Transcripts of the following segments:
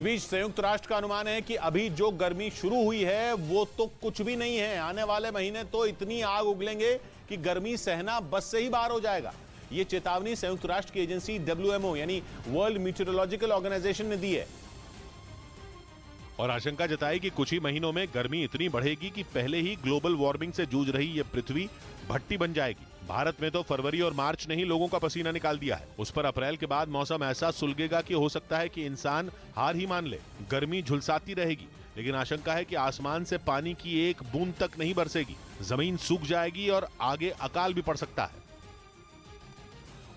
बीच संयुक्त राष्ट्र का अनुमान है कि अभी जो गर्मी शुरू हुई है वो तो कुछ भी नहीं है। आने वाले महीने तो इतनी आग उगलेंगे कि गर्मी सहना बस से ही बाहर हो जाएगा। ये चेतावनी संयुक्त राष्ट्र की एजेंसी WMO यानी वर्ल्ड मीटरोलॉजिकल ऑर्गेनाइजेशन ने दी है और आशंका जताई कि कुछ ही महीनों में गर्मी इतनी बढ़ेगी कि पहले ही ग्लोबल वार्मिंग से जूझ रही ये पृथ्वी भट्टी बन जाएगी। भारत में तो फरवरी और मार्च ने ही लोगों का पसीना निकाल दिया है। उस पर अप्रैल के बाद मौसम ऐसा सुलगेगा कि हो सकता है कि इंसान हार ही मान ले। गर्मी झुलसाती रहेगी, लेकिन आशंका है कि आसमान से पानी की एक बूंद तक नहीं बरसेगी। जमीन सूख जाएगी और आगे अकाल भी पड़ सकता है।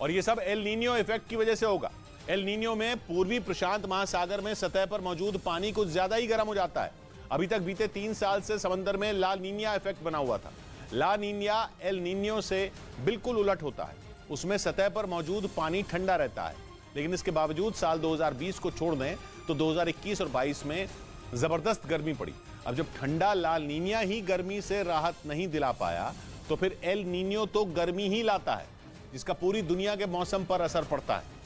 और ये सब एल नीनियो इफेक्ट की वजह से होगा। एल नीनियो में पूर्वी प्रशांत महासागर में सतह पर मौजूद पानी कुछ ज्यादा ही गर्म हो जाता है। अभी तक बीते 3 साल से समंदर में ला नीनिया इफेक्ट बना हुआ था। ला नीनिया एल नीनियो से बिल्कुल उलट होता है। उसमें सतह पर मौजूद पानी ठंडा रहता है, लेकिन इसके बावजूद साल 2020 को छोड़ दें तो 2021 और 22 में जबरदस्त गर्मी पड़ी। अब जब ठंडा ला नीनिया ही गर्मी से राहत नहीं दिला पाया तो फिर एल नीनियो तो गर्मी ही लाता है, जिसका पूरी दुनिया के मौसम पर असर पड़ता है।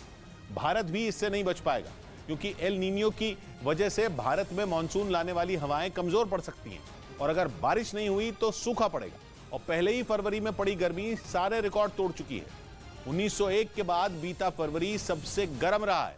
भारत भी इससे नहीं बच पाएगा, क्योंकि एल नीनियो की वजह से भारत में मानसून लाने वाली हवाएं कमजोर पड़ सकती हैं और अगर बारिश नहीं हुई तो सूखा पड़ेगा। और पहले ही फरवरी में पड़ी गर्मी सारे रिकॉर्ड तोड़ चुकी है। 1901 के बाद बीता फरवरी सबसे गर्म रहा है,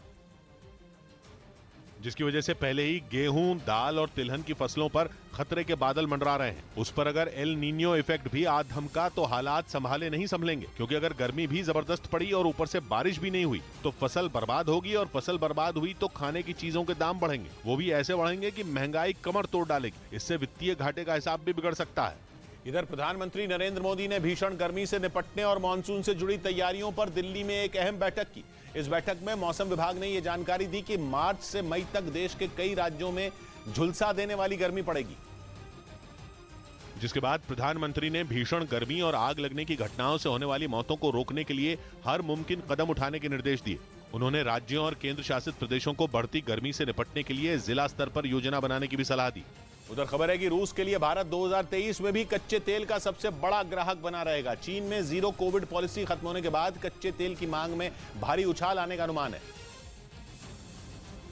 जिसकी वजह से पहले ही गेहूं, दाल और तिलहन की फसलों पर खतरे के बादल मंडरा रहे हैं। उस पर अगर एल नीनियो इफेक्ट भी आ धमका तो हालात संभाले नहीं संभलेंगे, क्योंकि अगर गर्मी भी जबरदस्त पड़ी और ऊपर से बारिश भी नहीं हुई तो फसल बर्बाद होगी, और फसल बर्बाद हुई तो खाने की चीजों के दाम बढ़ेंगे। वो भी ऐसे बढ़ेंगे कि महंगाई कमर तोड़ डालेगी। इससे वित्तीय घाटे का हिसाब भी बिगड़ सकता है। इधर प्रधानमंत्री नरेंद्र मोदी ने भीषण गर्मी से निपटने और मानसून से जुड़ी तैयारियों पर दिल्ली में एक अहम बैठक की। इस बैठक में मौसम विभाग ने यह जानकारी दी कि मार्च से मई तक देश के कई राज्यों में झुलसा देने वाली गर्मी पड़ेगी। जिसके बाद प्रधानमंत्री ने भीषण गर्मी और आग लगने की घटनाओं से होने वाली मौतों को रोकने के लिए हर मुमकिन कदम उठाने के निर्देश दिए। उन्होंने राज्यों और केंद्र शासित प्रदेशों को बढ़ती गर्मी से निपटने के लिए जिला स्तर पर योजना बनाने की भी सलाह दी। उधर खबर है कि रूस के लिए भारत 2023 में भी कच्चे तेल का सबसे बड़ा ग्राहक बना रहेगा। चीन में जीरो कोविड पॉलिसी खत्म होने के बाद कच्चे तेल की मांग में भारी उछाल आने का अनुमान है।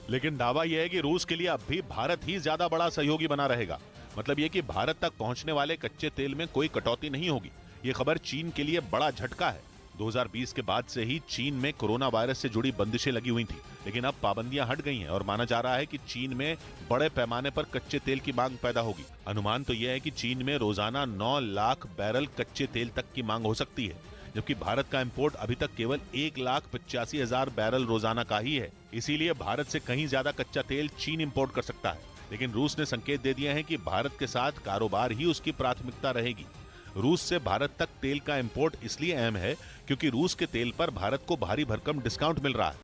लेकिन दावा यह है कि रूस के लिए अब भी भारत ही ज्यादा बड़ा सहयोगी बना रहेगा। मतलब यह कि भारत तक पहुंचने वाले कच्चे तेल में कोई कटौती नहीं होगी। ये खबर चीन के लिए बड़ा झटका है। 2020 के बाद से ही चीन में कोरोना वायरस से जुड़ी बंदिशें लगी हुई थी, लेकिन अब पाबंदियां हट गई हैं और माना जा रहा है कि चीन में बड़े पैमाने पर कच्चे तेल की मांग पैदा होगी। अनुमान तो यह है कि चीन में रोजाना 9 लाख बैरल कच्चे तेल तक की मांग हो सकती है, जबकि भारत का इंपोर्ट अभी तक केवल 1,85,000 बैरल रोजाना का ही है। इसीलिए भारत से कहीं ज्यादा कच्चा तेल चीन इंपोर्ट कर सकता है। लेकिन रूस ने संकेत दे दिया है कि भारत के साथ कारोबार ही उसकी प्राथमिकता रहेगी। रूस से भारत तक तेल का इंपोर्ट इसलिए अहम है क्योंकि रूस के तेल पर भारत को भारी भरकम डिस्काउंट मिल रहा है।